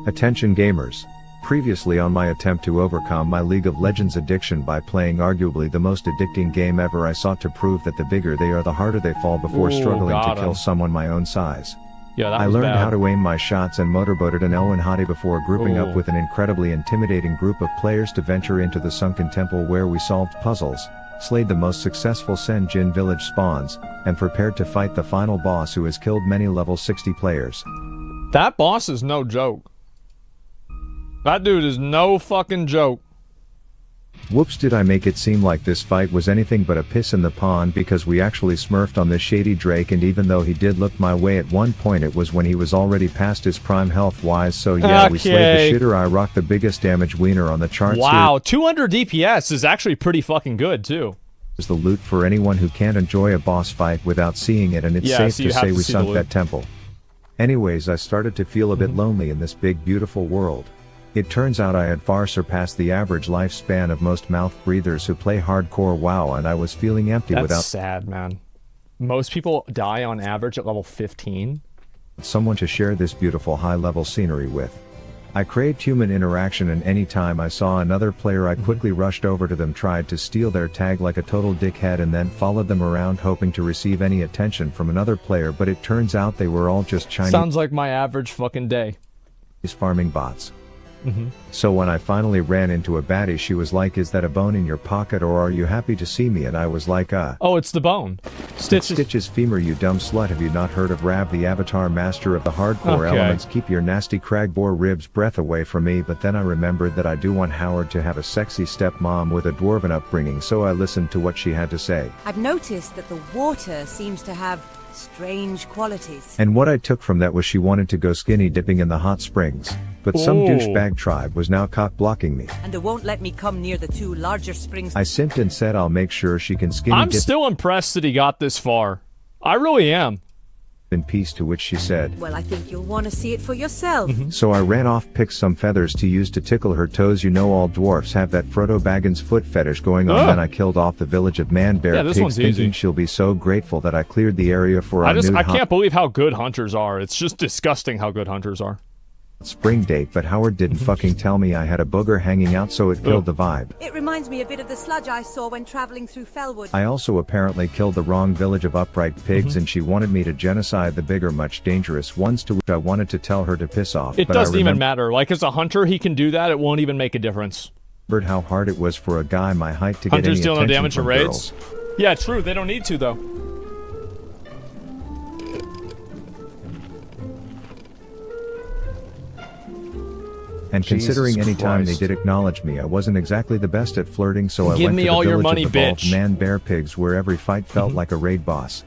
Attention gamers. Previously on my attempt to overcome my League of Legends addiction by playing arguably the most addicting game ever, I sought to prove that the bigger they are the harder they fall before struggling to kill someone my own size. Yeah, I learned how to aim my shots and motorboated an Elwyn Hottie before grouping up with an incredibly intimidating group of players to venture into the sunken temple where we solved puzzles, slayed the most successful Sen Jin village spawns, and prepared to fight the final boss who has killed many level 60 players. That boss is no joke. That dude is no fucking joke. Whoops, did I make it seem like this fight was anything but a piss in the pond, because we actually smurfed on this shady Drake, and even though he did look my way at one point, it was when he was already past his prime health wise, so yeah, we slayed the shitter. I rocked the biggest damage wiener on the charts. Wow, 200 DPS is actually pretty fucking good too. Is the loot for anyone who can't enjoy a boss fight without seeing it, and it's safe to say we sunk that temple. Anyways, I started to feel a bit lonely in this big beautiful world. It turns out I had far surpassed the average lifespan of most mouth breathers who play hardcore WoW, and I was feeling empty without sad, man. Most people die on average at level 15. Someone to share this beautiful high-level scenery with. I craved human interaction, and anytime I saw another player I quickly rushed over to them, tried to steal their tag like a total dickhead, and then followed them around hoping to receive any attention from another player, but it turns out they were all just Chinese. Sounds like my average fucking day. Farming bots. So when I finally ran into a baddie, she was like, "Is that a bone in your pocket, or are you happy to see me?" And I was like, oh, it's the bone. Stitch's femur, you dumb slut. Have you not heard of Rav, the avatar master of the hardcore elements? Keep your nasty cragboar ribs breath away from me. But then I remembered that I do want Howard to have a sexy stepmom with a dwarven upbringing, so I listened to what she had to say. I've noticed that the water seems to have strange qualities. And what I took from that was she wanted to go skinny dipping in the hot springs. But some douchebag tribe was now cock-blocking me. And it won't let me come near the two larger springs. I simped and said I'll make sure she can skinny I'm dip. still impressed that he got this far. I really am. In peace, to which she said, "Well, I think you'll want to see it for yourself." So I ran off, picked some feathers to use to tickle her toes. You know all dwarfs have that Frodo Baggins foot fetish going on. Then I killed off the village of man-bear pigs, thinking she'll be so grateful that I cleared the area for our new I can't believe how good hunters are. It's just disgusting how good hunters are. Spring date, but Howard didn't fucking tell me I had a booger hanging out, so it killed the vibe. It reminds me a bit of the sludge I saw when traveling through Fellwood. I also apparently killed the wrong village of upright pigs, and she wanted me to genocide the bigger, much dangerous ones, to which I wanted to tell her to piss off. It doesn't even matter. Like, as a hunter, he can do that. It won't even make a difference. Remembered how hard it was for a guy my height to get any attention from girls. Hunters deal no damage to raids. Yeah, true. They don't need to, though. And considering any time they did acknowledge me, I wasn't exactly the best at flirting, so I went to the village of evolved man-bear pigs, where every fight felt like a raid boss.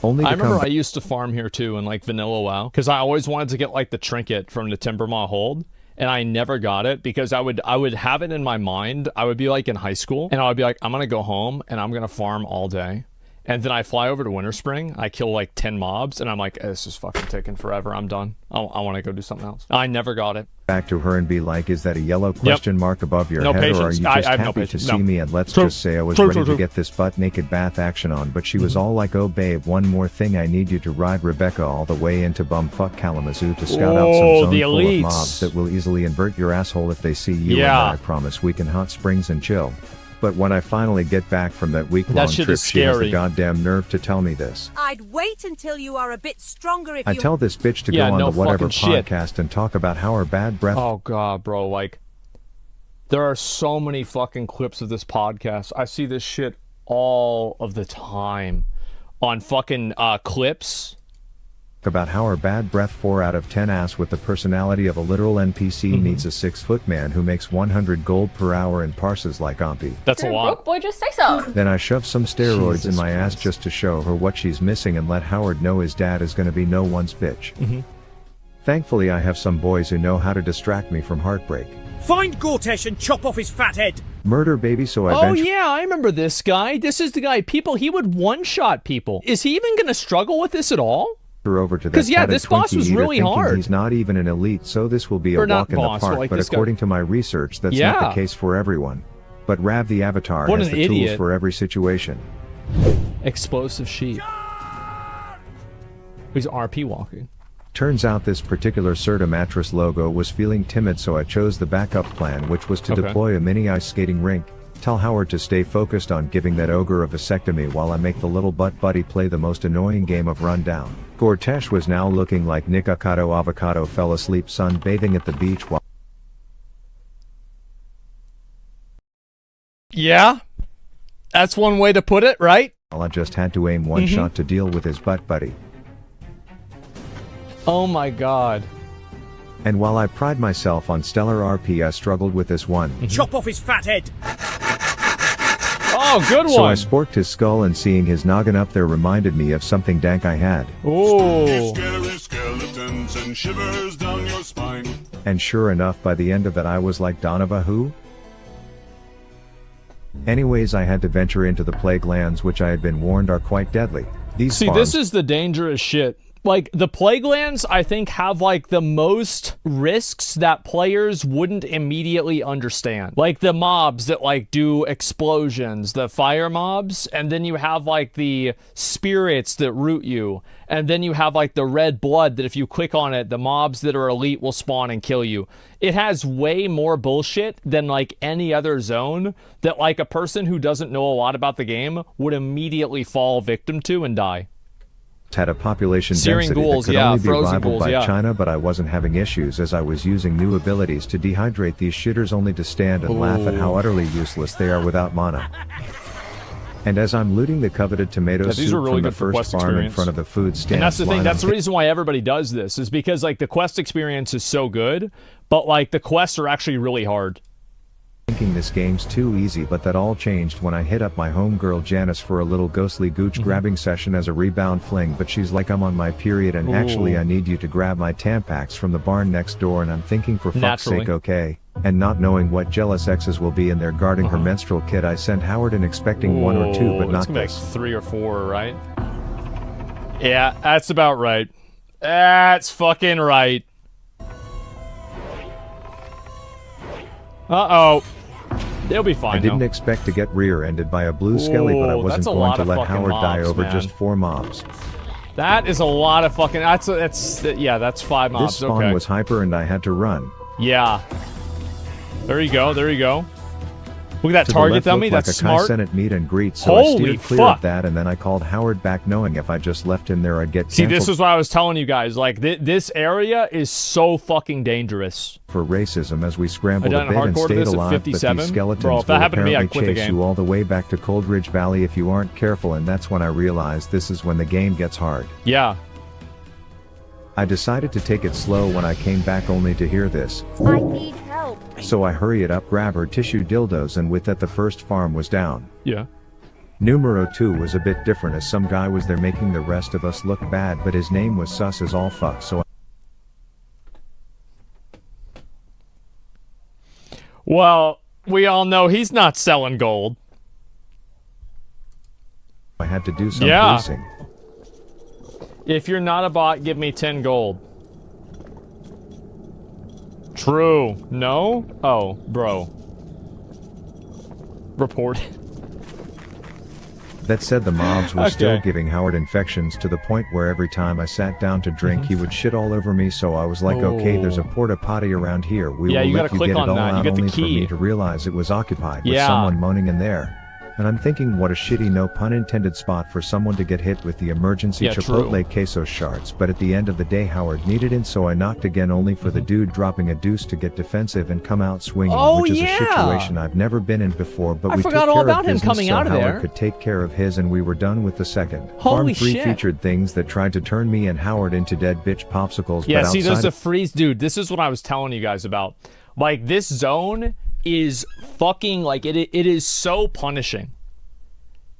I remember I used to farm here too in like vanilla WoW, because I always wanted to get like the trinket from the Timbermaw Hold, and I never got it because I would have it in my mind. I would be like in high school, and I would be like, I'm gonna go home and I'm gonna farm all day. And then I fly over to Winterspring, I kill like 10 mobs, and I'm like, this is fucking taking forever, I'm done. I want to go do something else. I never got it. Back to her and be like, "Is that a yellow question mark above your head, or are you just happy to see me?" And let's just say I was ready to get this butt-naked bath action on, but she was all like, "Oh babe, one more thing, I need you to ride Rebecca all the way into bumfuck Kalamazoo to scout out some zone full of mobs that will easily invert your asshole if they see you, and I promise we can hot springs and chill." But when I finally get back from that week-long trip, she has the goddamn nerve to tell me this. "I'd wait until you are a bit stronger if I tell this bitch to go on the whatever podcast and talk about how her bad breath... Oh god, bro, like, there are so many fucking clips of this podcast. I see this shit all of the time on fucking clips. About how her bad breath 4 out of 10 ass with the personality of a literal NPC needs a 6-foot man who makes 100 gold per hour and parses like Ompy. That's a lot. Broke boy, just say so. Then I shove some steroids in my ass just to show her what she's missing and let Howard know his dad is gonna be no one's bitch. Thankfully I have some boys who know how to distract me from heartbreak. Find Gortesh and chop off his fat head. Murder baby, so I Oh yeah, I remember this guy. This is the guy, he would one-shot people. Is he even gonna struggle with this at all? Over to that this boss was really hard. He's not even an elite, so this will be a walk in the park, but according to my research, that's not the case for everyone. But Rav the Avatar has the tools for every situation. Explosive sheep. He's RP walking. Turns out this particular Serta mattress logo was feeling timid, so I chose the backup plan, which was to deploy a mini ice skating rink. Tell Howard to stay focused on giving that ogre a vasectomy while I make the little butt buddy play the most annoying game of Rundown. Gortesh was now looking like Nick Avocado fell asleep sunbathing at the beach while... Yeah, that's one way to put it, right? I just had to aim one shot to deal with his butt buddy. Oh my god. And while I pride myself on stellar RP, I struggled with this one. Chop off his fat head! Oh, good one! So I sporked his skull, and seeing his noggin up there reminded me of something dank I had. Ooh. Skeletons and shivers down your spine. And sure enough, by the end of it I was like, Donovan who? Anyways, I had to venture into the plague lands, which I had been warned are quite deadly. These farms... this is the dangerous shit. Like, the plague lands, I think, have, like, the most risks that players wouldn't immediately understand. Like, the mobs that, like, do explosions, the fire mobs, and then you have, like, the spirits that root you, and then you have, like, the red blood that if you click on it, the mobs that are elite will spawn and kill you. It has way more bullshit than, like, any other zone that, like, a person who doesn't know a lot about the game would immediately fall victim to and die. Had a population Searing density ghouls, that could only be frozen rivaled ghouls, by China, but I wasn't having issues as I was using new abilities to dehydrate these shitters only to stand and laugh at how utterly useless they are without mana. And as I'm looting the coveted tomato soup really from the first farm in front of the food stand, and that's the thing, that's the reason why everybody does this, is because, like, the quest experience is so good, but, like, the quests are actually really hard. Thinking this game's too easy, but that all changed when I hit up my homegirl Janice for a little ghostly gooch grabbing session as a rebound fling, but she's like, I'm on my period and actually I need you to grab my Tampax from the barn next door, and I'm thinking, for fuck's sake, okay. And not knowing what jealous exes will be in there guarding her menstrual kit, I sent Howard in expecting one or two, but not this. Like 3 or 4, right? Yeah, that's about right. That's fucking right. Uh-oh. They'll be fine. I didn't expect to get rear-ended by a blue skelly, but I wasn't going to let Howard die over just 4 mobs. That is a lot of fucking... That's 5 mobs. This spawn was hyper and I had to run. Yeah. There you go. There you go. Look at that target dummy. That's smart. Kai Senate meet and greet, so I steered clear of that, and then I called Howard back, knowing if I just left him there I'd get canceled. See, this is what I was telling you guys. Like, this area is so fucking dangerous. For racism, as we scrambled a bit and stayed alive, but these skeletons will apparently chase you all the way back to Coldridge Valley if you aren't careful, and that's when I realized this is when the game gets hard. Yeah. I decided to take it slow when I came back, only to hear this. I need help. So I hurried up, grab her tissue dildos, and with that the first farm was down. Yeah. Numero 2 was a bit different, as some guy was there making the rest of us look bad, but his name was sus as all fuck, so well, we all know he's not selling gold. I had to do some policing. If you're not a bot, give me 10 gold. True. No? Oh, bro. Report. That said, the mobs were still giving Howard infections to the point where every time I sat down to drink, he would shit all over me, so I was like, okay, there's a porta potty around here. We will let you get it all out, only for me to realize it was occupied with someone moaning in there. And I'm thinking, what a shitty, no pun intended, spot for someone to get hit with the emergency Chipotle queso shards. But at the end of the day, Howard needed in, so I knocked again, only for the dude dropping a deuce to get defensive and come out swinging, which is a situation I've never been in before. But we took care of business so Howard could take care of his, and we were done with the second. Farm 3 featured things that tried to turn me and Howard into dead bitch popsicles. Yeah, see, there's a freeze, dude. This is what I was telling you guys about. Like, this zone is fucking, like, it is so punishing.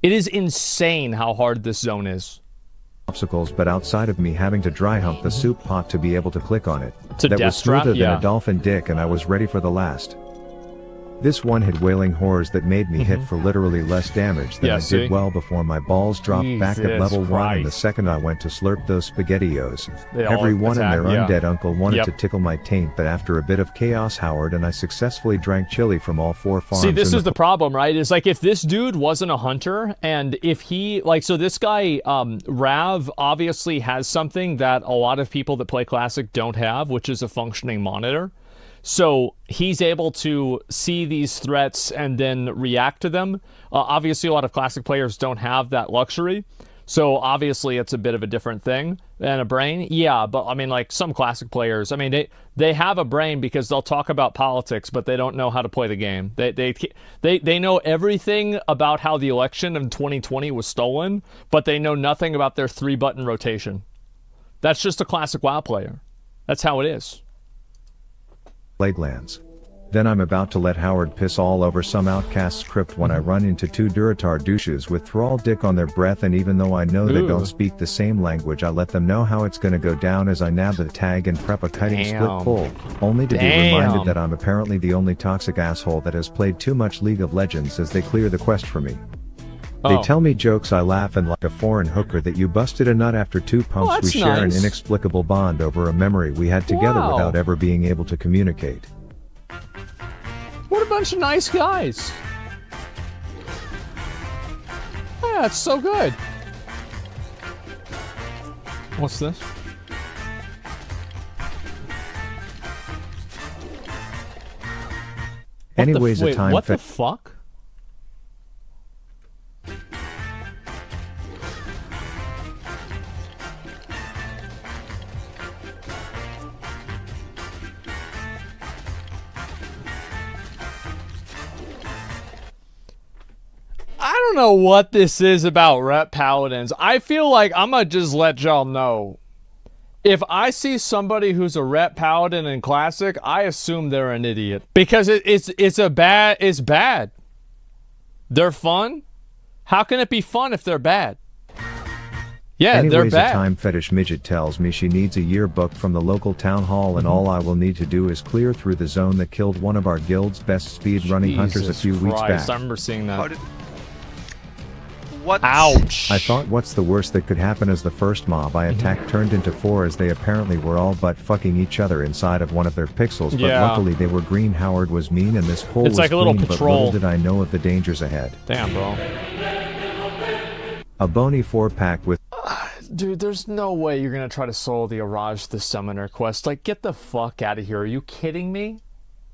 It is insane how hard this zone is. Popsicles, but outside of me having to dry hump the soup pot to be able to click on it, that was smoother than a dolphin dick, and I was ready for the last. This one hit wailing whores that made me hit for literally less damage than I did well before my balls dropped back at level 1, and the second I went to slurp those SpaghettiOs, everyone and their undead uncle wanted to tickle my taint, but after a bit of chaos, Howard and I successfully drank chili from all 4 farms. See, this is the problem, right? Is like if this dude wasn't a hunter, and if he, like, so this guy, Rav, obviously has something that a lot of people that play Classic don't have, which is a functioning monitor. So he's able to see these threats and then react to them. Obviously, a lot of Classic players don't have that luxury. So obviously, it's a bit of a different thing than a brain. Yeah, but I mean, like some Classic players, I mean, they have a brain because they'll talk about politics, but they don't know how to play the game. They know everything about how the election in 2020 was stolen, but they know nothing about their 3-button rotation. That's just a Classic WoW player. That's how it is. Plaguelands. Then I'm about to let Howard piss all over some outcast script when I run into 2 Duratar douches with thrall dick on their breath, and even though I know they don't speak the same language, I let them know how it's gonna go down as I nab the tag and prep a cutting split pull, only to be reminded that I'm apparently the only toxic asshole that has played too much League of Legends as they clear the quest for me. They tell me jokes, I laugh, and like a foreign hooker that you busted a nut after 2 pumps, we share an inexplicable bond over a memory we had together without ever being able to communicate. What a bunch of nice guys. Yeah, it's so good. What's this? Anyways, a time. What the fuck? I don't know what this is about rep paladins. I feel like I'm gonna just let y'all know. If I see somebody who's a rep paladin in Classic, I assume they're an idiot. Because it's bad. They're fun? How can it be fun if they're bad? Yeah, anyways, they're bad. A time fetish midget tells me she needs a yearbook from the local town hall, and all I will need to do is clear through the zone that killed one of our guild's best speed running hunters a few weeks back. I remember seeing that. What? Ouch! I thought, what's the worst that could happen, as the first mob I attacked turned into 4, as they apparently were all but fucking each other inside of one of their pixels, but luckily they were green. Howard was mean and this pole was like a little clean, patrol. But little did I know of the dangers ahead. Damn, bro. A bony 4-pack with... Dude, there's no way you're gonna try to solo the Araj the Summoner quest. Like, get the fuck out of here. Are you kidding me?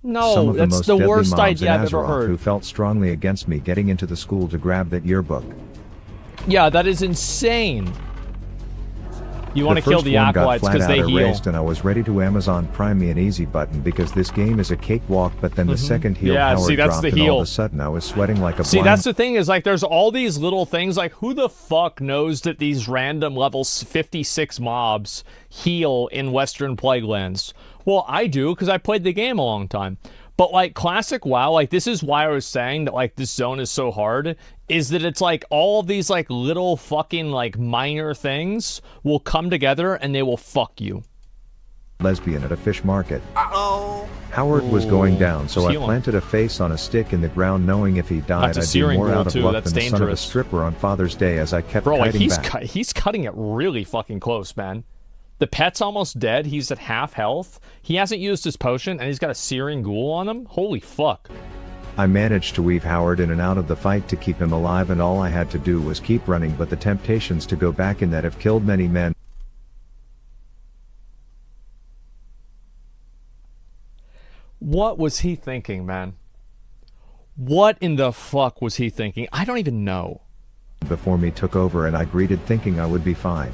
No, that's the worst idea I've ever heard. Who felt strongly against me getting into the school to grab that yearbook. Yeah, that is insane. You want to kill the acolytes because they heal. And I was ready to Amazon Prime me an easy button because this game is a cakewalk, but then the second heal Howard dropped and all of a sudden I was sweating like a blind... See, that's the thing, is like there's all these little things, like who the fuck knows that these random level 56 mobs heal in Western Plaguelands? Well, I do, because I played the game a long time. But like Classic WoW, like this is why I was saying that like this zone is so hard, is that it's like all of these like little fucking like minor things will come together and they will fuck you. Lesbian at a fish market. Howard was going down, so I planted a face on a stick in the ground, knowing if he died I'd be more out of luck than the son of a stripper on Father's Day, as I kept kiting back. He's cutting it really fucking close, man. The pet's almost dead. He's at half health. He hasn't used his potion, and he's got a searing ghoul on him. Holy fuck. I managed to weave Howard in and out of the fight to keep him alive, and all I had to do was keep running, but the temptations to go back in that have killed many men. What was he thinking, man? What in the fuck was he thinking? I don't even know. Before me took over, and I greeted thinking I would be fine.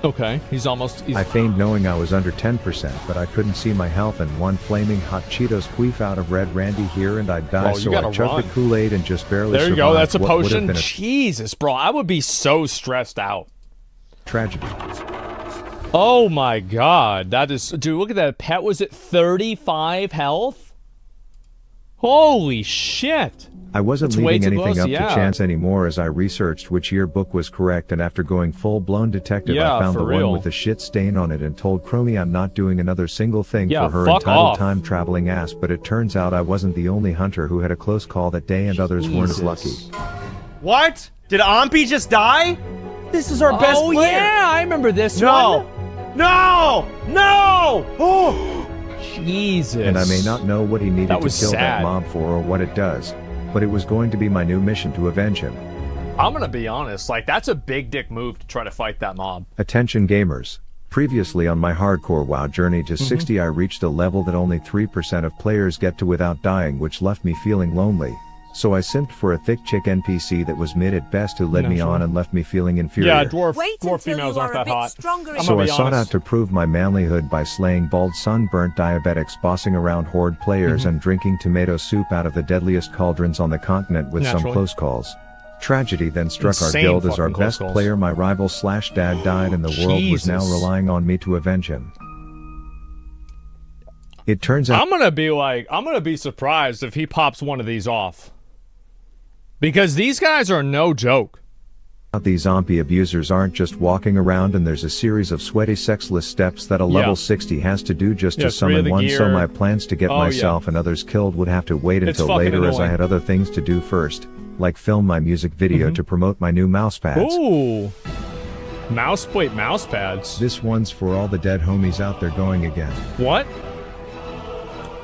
Okay, he's almost... I feigned knowing I was under 10%, but I couldn't see my health, and one flaming hot Cheetos queef out of Red Randy here, and I'd die, so I chugged the Kool-Aid and just barely survived. There you go, that's a potion. Jesus, bro, I would be so stressed out. Tragedy. Oh my god, that is... Dude, look at that. Pet was at 35 health? Holy shit. I wasn't leaving anything up to chance anymore as I researched which yearbook was correct, and after going full-blown detective I found the one with the shit stain on it and told Chromie I'm not doing another single thing for her entitled time-traveling ass, but it turns out I wasn't the only hunter who had a close call that day and others weren't as lucky. What? Did Ampi just die? This is our best player. Oh yeah, I remember this one. No! No! Oh! Jesus. And I may not know what he needed to kill that mob for or what it does, but it was going to be my new mission to avenge him. I'm gonna be honest, like, that's a big dick move to try to fight that mob. Attention gamers. Previously on my hardcore WoW journey to 60 I reached a level that only 3% of players get to without dying, which left me feeling lonely. So I simped for a thick chick NPC that was mid at best who led me on and left me feeling inferior. Yeah, dwarf females aren't that hot. So I sought out to prove my manlyhood by slaying bald sunburnt diabetics, bossing around horde players and drinking tomato soup out of the deadliest cauldrons on the continent with some close calls. Tragedy then struck our guild as our best player, my rival / dad, died and the world was now relying on me to avenge him. It turns out I'm gonna be surprised if he pops one of these off. Because these guys are no joke. These zombie abusers aren't just walking around, and there's a series of sweaty sexless steps that a level 60 has to do just to summon one, so my plans to get myself and others killed would have to wait until later as I had other things to do first, like film my music video to promote my new mouse pads. Ooh. Mouse pads. This one's for all the dead homies out there going again. What?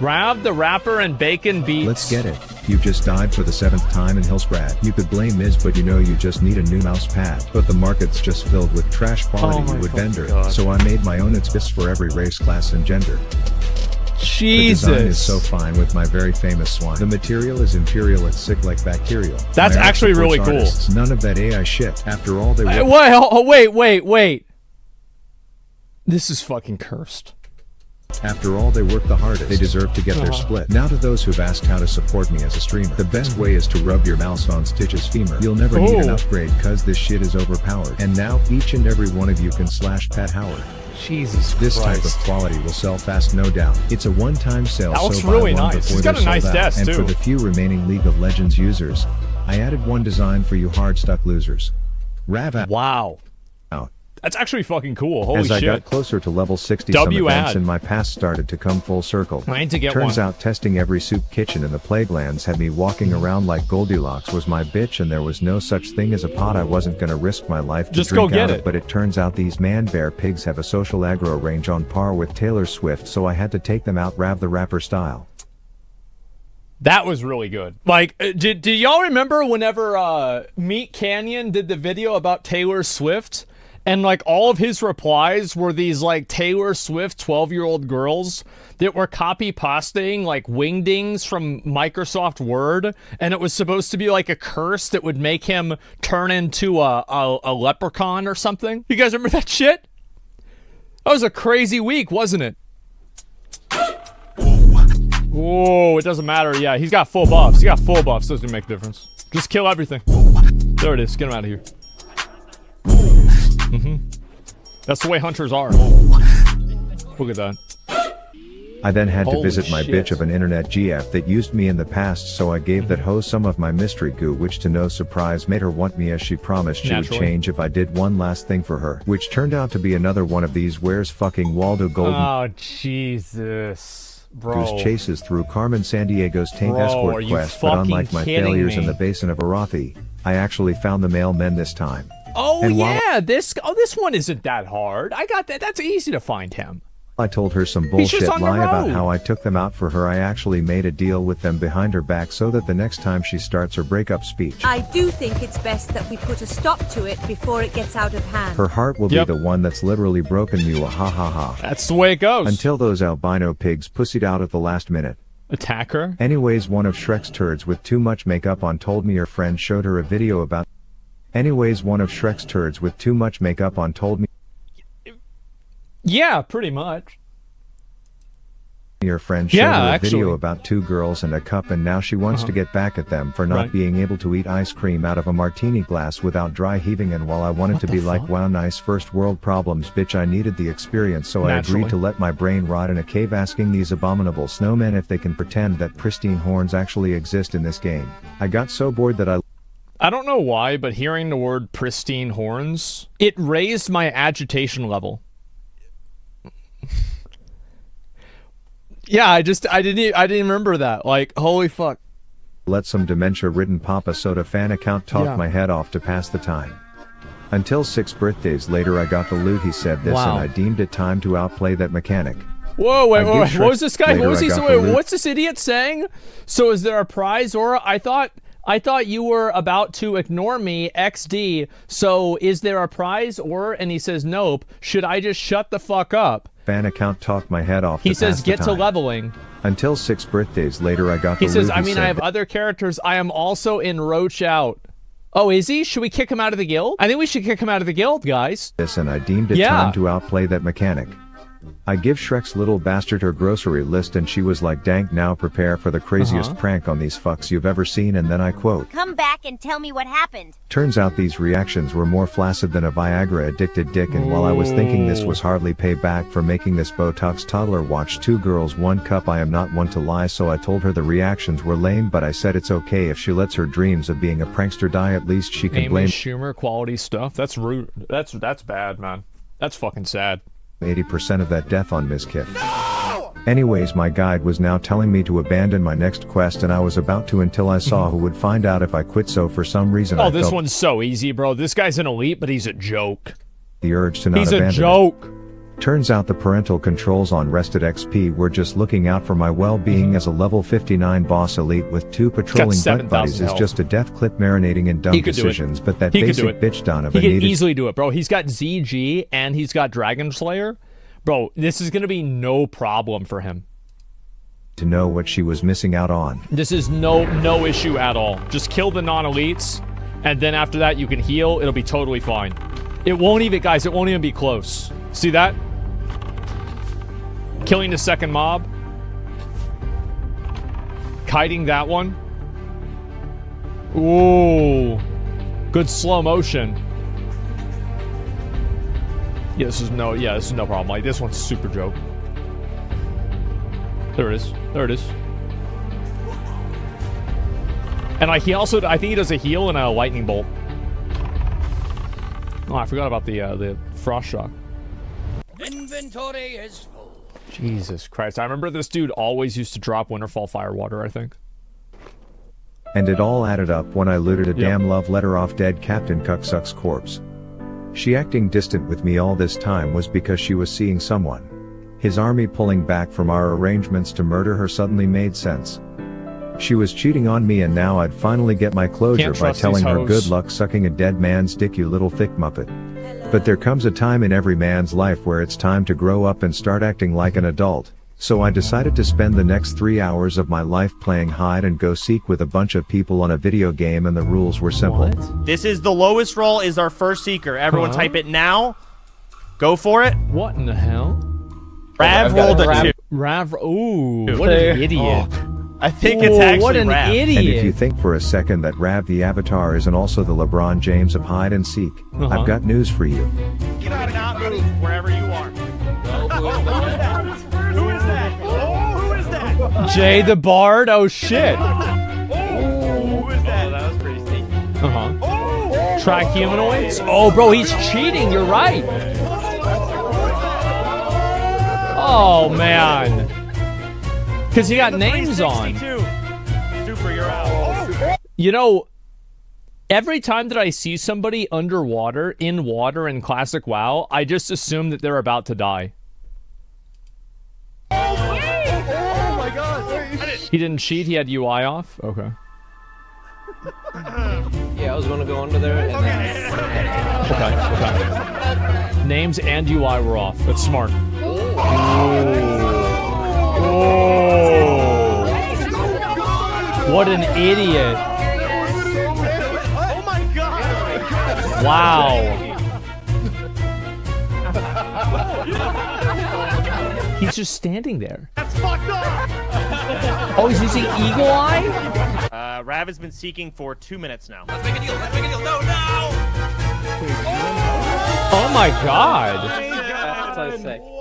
Rav the Rapper and Bacon Beats. Let's get it. You just died for the 7th time in Hillsbrad. You could blame Miz, but you know you just need a new mouse pad. But the market's just filled with trash quality you would vendor. So I made my own. It's best for every race, class, and gender. Jesus. The design is so fine with my very famous swine. The material is imperial, it's sick like bacterial. That's actually really cool. None of that AI shit. After all, they wait. This is fucking cursed. After all, they work the hardest. They deserve to get their split. Now to those who've asked how to support me as a streamer. The best way is to rub your mouse on Stitch's femur. You'll never need an upgrade cause this shit is overpowered. And now each and every one of you can /Pet Howard. Jesus This type of quality will sell fast, no doubt. It's a one-time sale. That looks really nice. It's got a nice desk and too. For the few remaining League of Legends users, I added one design for you hard-stuck losers. Wow. That's actually fucking cool. Holy shit. As I got closer to level 60, some events in my past started to come full circle. I need to get Turns out testing every soup kitchen in the Plaguelands had me walking around like Goldilocks was my bitch, and there was no such thing as a pot I wasn't gonna risk my life to drink out of. But it turns out these man-bear pigs have a social aggro range on par with Taylor Swift, so I had to take them out Rav the Rapper style. That was really good. Like, did y'all remember whenever Meat Canyon did the video about Taylor Swift? And, like, all of his replies were these, like, Taylor Swift 12-year-old girls that were copy-pasting, like, wingdings from Microsoft Word. And it was supposed to be, like, a curse that would make him turn into a leprechaun or something. You guys remember that shit? That was a crazy week, wasn't it? Whoa, it doesn't matter. Yeah, he's got full buffs. He got full buffs. Doesn't make a difference. Just kill everything. There it is. Get him out of here. That's the way hunters are. Look at that. I then had to visit my bitch of an internet GF that used me in the past, so I gave that hoe some of my mystery goo, which to no surprise made her want me as she promised she would change if I did one last thing for her. Which turned out to be another one of these where's fucking Waldo Golden. Oh, Jesus. Bro. Goose chases through Carmen Sandiego's Tank Escort quest, but unlike my failures in the Basin of Arathi, I actually found the male men this time. Oh, and yeah, this one isn't that hard. I got that. That's easy to find him. I told her some bullshit lie about how I took them out for her. I actually made a deal with them behind her back so that the next time she starts her breakup speech, I do think it's best that we put a stop to it before it gets out of hand. Her heart will be the one that's literally broken me. Ha. That's the way it goes. Until those albino pigs pussied out at the last minute. Attack her? Anyways, one of Shrek's turds with too much makeup on told me her friend showed her a video about. Anyways, one of Shrek's turds with too much makeup on told me. Yeah, pretty much. Your friend showed her a video about 2 girls and a cup, and now she wants to get back at them for not being able to eat ice cream out of a martini glass without dry heaving. And while I wanted to be like, wow, nice first world problems, bitch, I needed the experience, so I agreed to let my brain rot in a cave asking these abominable snowmen if they can pretend that pristine horns actually exist in this game. I got so bored that I don't know why, but hearing the word pristine horns, it raised my agitation level. Yeah, I didn't remember that. Like, holy fuck. Let some dementia-ridden Papa Soda fan account talk my head off to pass the time. Until 6 birthdays later I got the loot, he said this, and I deemed it time to outplay that mechanic. Whoa, wait, what was this guy? What was he saying? What's this idiot saying? So is there a prize, or I thought you were about to ignore me, XD. So is there a prize, or? And he says, nope. Should I just shut the fuck up? Fan account talk my head off. He says, get to leveling. Until 6 birthdays later, I got the loot. He says, I mean, I have other characters. I am also in Roach Out. Oh, is he? Should we kick him out of the guild? I think we should kick him out of the guild, guys. Yes, and I deemed it time to outplay that mechanic. I give Shrek's little bastard her grocery list, and she was like, dank, now prepare for the craziest prank on these fucks you've ever seen. And then I quote, come back and tell me what happened. Turns out these reactions were more flaccid than a Viagra addicted dick, and while I was thinking this was hardly payback for making this Botox toddler watch 2 girls 1 cup, I am not one to lie, so I told her the reactions were lame, but I said it's okay if she lets her dreams of being a prankster die, at least she can blame Schumer quality stuff. That's rude. That's bad, man. That's fucking sad. 80% of that death on Ms. Kiff. No! Anyways, my guide was now telling me to abandon my next quest, and I was about to until I saw who would find out if I quit, so for some reason I this one's so easy, bro. This guy's an elite, but he's a joke. The urge to not abandon He's a joke. Turns out the parental controls on Rested XP were just looking out for my well-being as a level 59 boss elite with 2 patrolling butt buddies is just a death clip marinating in dumb decisions, but that basic bitch Donovan needed... He could easily do it, bro. He's got ZG and he's got Dragon Slayer. Bro, this is going to be no problem for him. To know what she was missing out on. This is no issue at all. Just kill the non-elites, and then after that you can heal. It'll be totally fine. It won't even, guys, it won't even be close. See that? Killing the second mob. Kiting that one. Ooh. Good slow motion. Yeah, this is no problem. Like, this one's super joke. There it is. There it is. And like, I think he does a heal and a lightning bolt. Oh, I forgot about the frost shock. Inventory is full. Jesus Christ. I remember this dude always used to drop Winterfall Firewater, I think. And it all added up when I looted a damn love letter off dead Captain Cucksuck's corpse. She acting distant with me all this time was because she was seeing someone. His army pulling back from our arrangements to murder her suddenly made sense. She was cheating on me, and now I'd finally get my closure by telling her good luck sucking a dead man's dick, you little thick muppet. But there comes a time in every man's life where it's time to grow up and start acting like an adult. So I decided to spend the next 3 hours of my life playing hide and go seek with a bunch of people on a video game, and the rules were simple. What? This is the lowest roll is our first seeker. Everyone type it now. Go for it. What in the hell? Rav rolled a 2. Rav, ooh, what an idiot. Oh. I think it's actually what an Rav. idiot. And if you think for a second that Rav the Avatar isn't also the LeBron James of hide and seek, I've got news for you. You cannot move wherever you are. Who is that? Oh, who is that? Jay the Bard? Oh, shit. Oh, who is that? Oh, that was pretty sneaky. Oh. Track humanoids? Oh, bro, he's cheating. You're right. Oh, man. Because he got names on. Super, you're out. You know, every time that I see somebody underwater, in water in Classic WoW, I just assume that they're about to die. Oh my god. He didn't cheat, he had UI off? Okay. Yeah, I was gonna go under there and then... Okay. Names and UI were off. That's smart. What an idiot. Oh my god. Wow. He's just standing there. That's fucked up! Oh, he's using Eagle Eye? Rav has been seeking for 2 minutes now. Let's make a deal. Let's make a deal. No, no! Oh my god. That's what I say.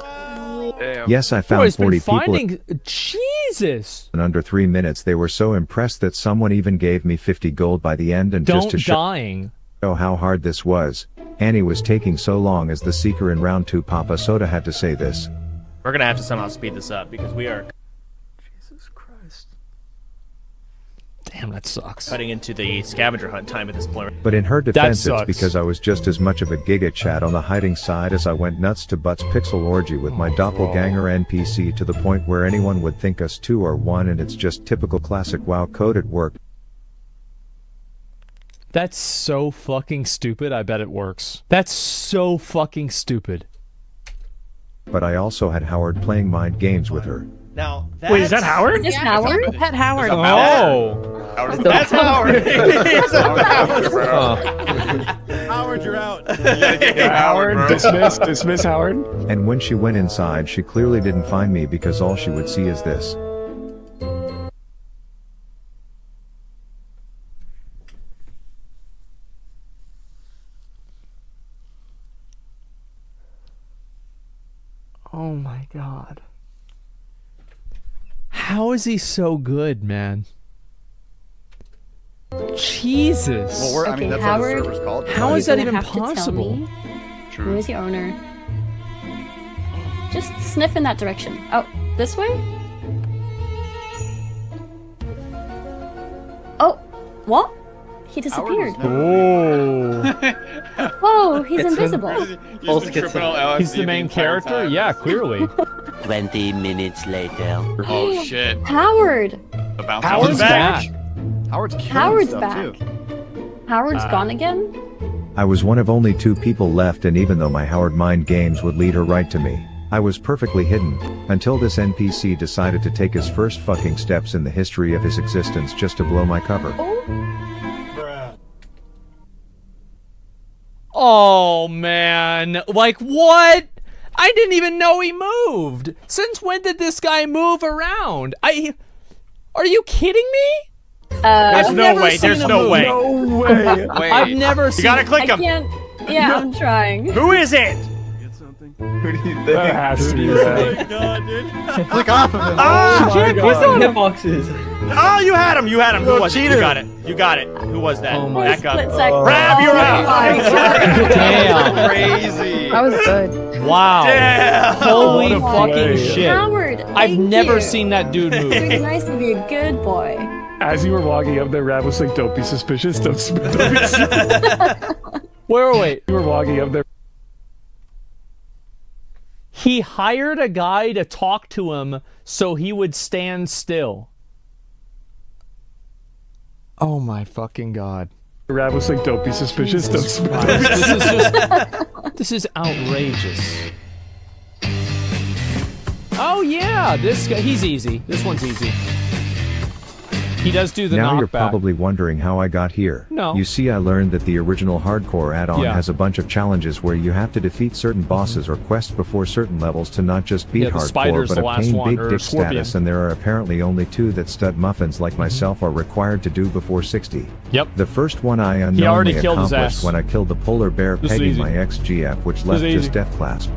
Damn. Yes, I Bro, found he's 40 been people finding... Jesus. in under 3 minutes. They were so impressed that someone even gave me 50 gold by the end, and just to dying. show how hard this was. Annie was taking so long as the Seeker in round 2. Papa Soda had to say this. We're gonna have to somehow speed this up because we are Damn, that sucks. cutting into the scavenger hunt time at this point. But in her defense, it's sucks. because I was just as much of a giga chat on the hiding side as I went nuts to Butt's pixel orgy with my doppelganger NPC, to the point where anyone would think us two are one, and it's just typical classic WoW code at work. That's so fucking stupid. I bet it works. That's so fucking stupid. But I also had Howard playing mind games with her. Now, that's... Wait, is that Howard? Is Howard? Pet Howard. Oh. That's Howard. Howard, you're out. Howard, Dismiss Howard. And when she went inside, she clearly didn't find me, because all she would see is this. Oh my god. How is he so good, man? Jesus. Well, I mean, that's Howard, what the server's called. How is You're that gonna even have to tell possible? me who is the owner? Just sniff in that direction. Oh, this way? Oh, what? He disappeared. Oh. Whoa, he's invisible. He's the main character? Yeah, clearly. 20 minutes later. Oh shit. Howard. About Howard's back. Howard's killing Howard's stuff back. too. Howard's gone again? I was one of only 2 people left, and even though my Howard mind games would lead her right to me, I was perfectly hidden, until this NPC decided to take his first fucking steps in the history of his existence just to blow my cover. Oh, man. Like, what? I didn't even know he moved. Since when did this guy move around? Are you kidding me? There's no way. There's no way. No way. I've never seen... You gotta click I him. can't. Yeah, I'm trying. Who is it? Who do you think? That has to be right. Click off of him. Ah! Shit, God. he's on him. Hitboxes. Oh, you had him. You had him. Who You're was it? cheater. You got it. You got it. Who was that? Oh my Back up. Split sec. Rav, you're out. my God. Damn. Crazy. That was good. Wow. Damn. Holy What a fucking play. shit. Howard, I've thank never you. seen that dude move. It's really nice to be a good boy. As you were walking up there, Rav was like, "Don't be suspicious. Don't be suspicious." Wait. You were walking up there. He hired a guy to talk to him so he would stand still. Oh my fucking god. Rav was like, "Don't be suspicious. Don't Jesus be Christ. This is outrageous. Oh yeah, this guy, he's easy. This one's easy. He does do the Now you're knockback. probably wondering how I got here. No. You see, I learned that the original hardcore add-on Yeah. has a bunch of challenges where you have to defeat certain bosses or quests before certain levels to not just beat Yeah, the hardcore spider's but the last obtain one, big or dick scorpion. status, and there are apparently only 2 that stud muffins like myself are required to do before 60. Yep. The first one I already unknowingly killed his accomplished ass. when I killed the polar bear This is Peggy, easy. my ex-GF, which left is just easy. death clasp.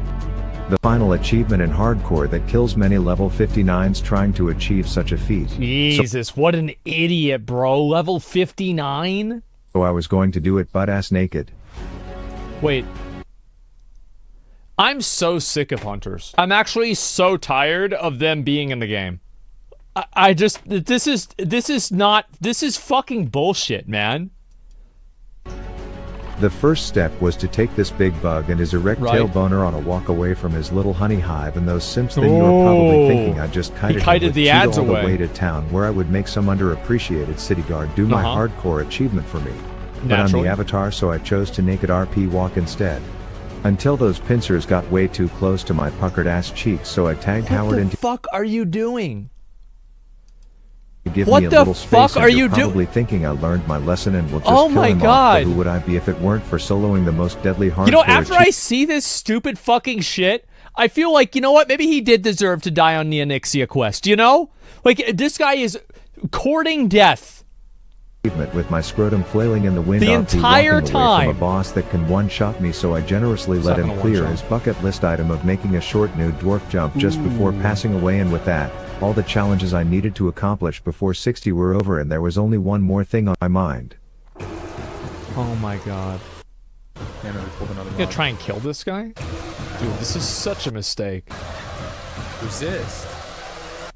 The final achievement in hardcore that kills many level 59s trying to achieve such a feat. Jesus, what an idiot, bro. Level 59? So I was going to do it butt-ass naked. Wait. I'm so sick of hunters. I'm actually so tired of them being in the game. I just, this is fucking bullshit, man. The first step was to take this big bug and his erect tail boner on a walk away from his little honey hive, and those simps then you're probably thinking I just kited him kited with the Cheeto ads all away. the way to town where I would make some underappreciated city guard do my hardcore achievement for me. But I'm Naturally. the avatar, so I chose to naked RP walk instead. Until those pincers got way too close to my puckered ass cheeks, so I tagged Howard What the into fuck are you doing? give What me a the little fuck space, and are you're you do- probably thinking I learned my lesson and will just Oh kill my him off, God. but who would I be if it weren't for soloing the most deadly hardcore You know, after achievement? I see this stupid fucking shit, I feel like, you know what? Maybe he did deserve to die on the Onyxia quest, you know? Like, this guy is courting death. With my scrotum flailing in the wind the entire time. From a boss that can one-shot me, so I generously let him clear his bucket list item of making a short nude dwarf jump just before passing away, and with that, all the challenges I needed to accomplish before 60 were over, and there was only one more thing on my mind. Oh my god. Yeah, no, we pulled another You gonna try and kill this guy? Dude, this is such a mistake. Resist.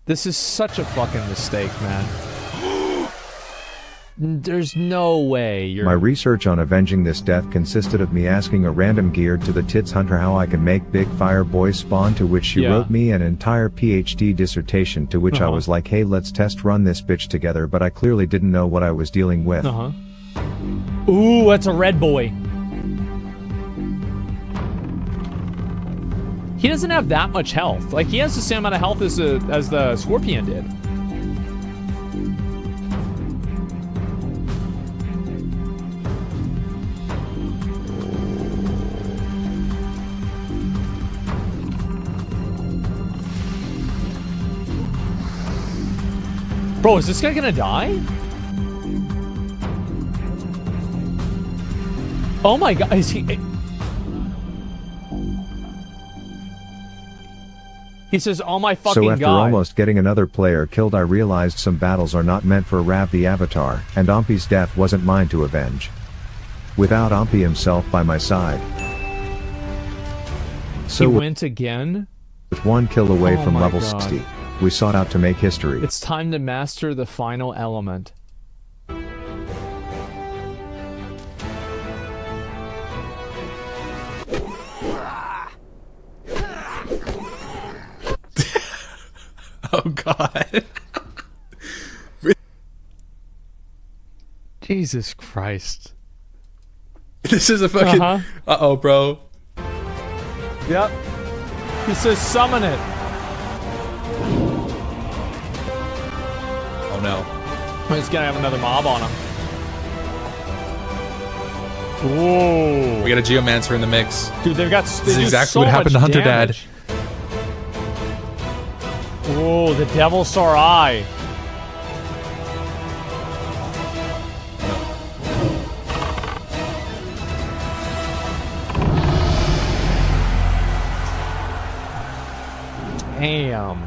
This is such a fucking mistake, man. There's no way you're... My research on avenging this death consisted of me asking a random geared to the tits hunter how I can make big fire boys spawn, to which she wrote me an entire PhD dissertation, to which I was like, hey, let's test run this bitch together, but I clearly didn't know what I was dealing with. Ooh, that's a red boy. He doesn't have that much health. Like, he has the same amount of health as the Scorpion did. Bro, is this guy gonna die? Oh my god, is he... He says, oh my fucking god. So after almost getting another player killed, I realized some battles are not meant for Rav the Avatar, and Ompi's death wasn't mine to avenge. Without Ompi himself by my side. So he went again? With one kill away from level 60, we sought out to make history. It's time to master the final element. Oh god. Jesus Christ. This is a fucking... Uh-oh, bro. Yep. He says summon it. Oh no. He's gonna have another mob on him. Whoa. We got a Geomancer in the mix. Dude, they've got... This is exactly what happened to Hunter Dad. Whoa, the Devil Star Eye. Damn.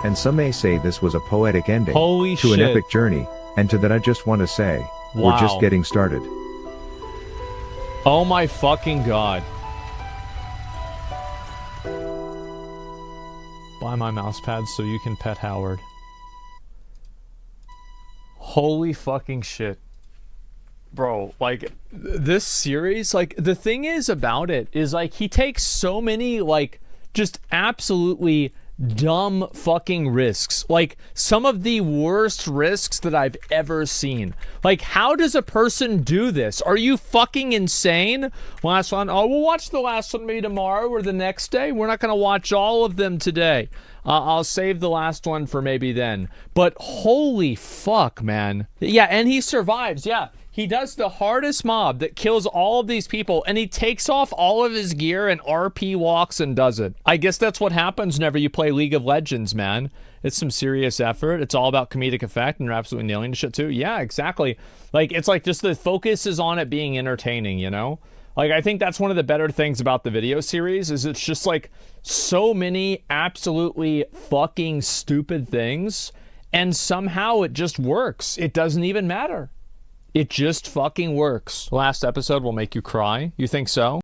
And some may say this was a poetic ending Holy to shit. an epic journey, and to that I just want to say, we're just getting started. Oh my fucking god. Buy my mouse pad so you can pet Howard. Holy fucking shit. Bro, like, this series, like, the thing is about it is, like, he takes so many, like, just absolutely dumb fucking risks. Like, some of the worst risks that I've ever seen. Like, how does a person do this? Are you fucking insane? Last one. Oh, we'll watch the last one maybe tomorrow or the next day. We're not gonna watch all of them today. I'll save the last one for maybe then. But holy fuck, man. Yeah, and he survives. Yeah. He does the hardest mob that kills all of these people, and he takes off all of his gear and RP walks and does it. I guess that's what happens whenever you play League of Legends, man. It's some serious effort. It's all about comedic effect, and you're absolutely nailing the shit too. Yeah, exactly. Like, it's like just the focus is on it being entertaining, you know? Like, I think that's one of the better things about the video series is it's just like so many absolutely fucking stupid things, and somehow it just works. It doesn't even matter. It just fucking works. Last episode will make you cry. You think so?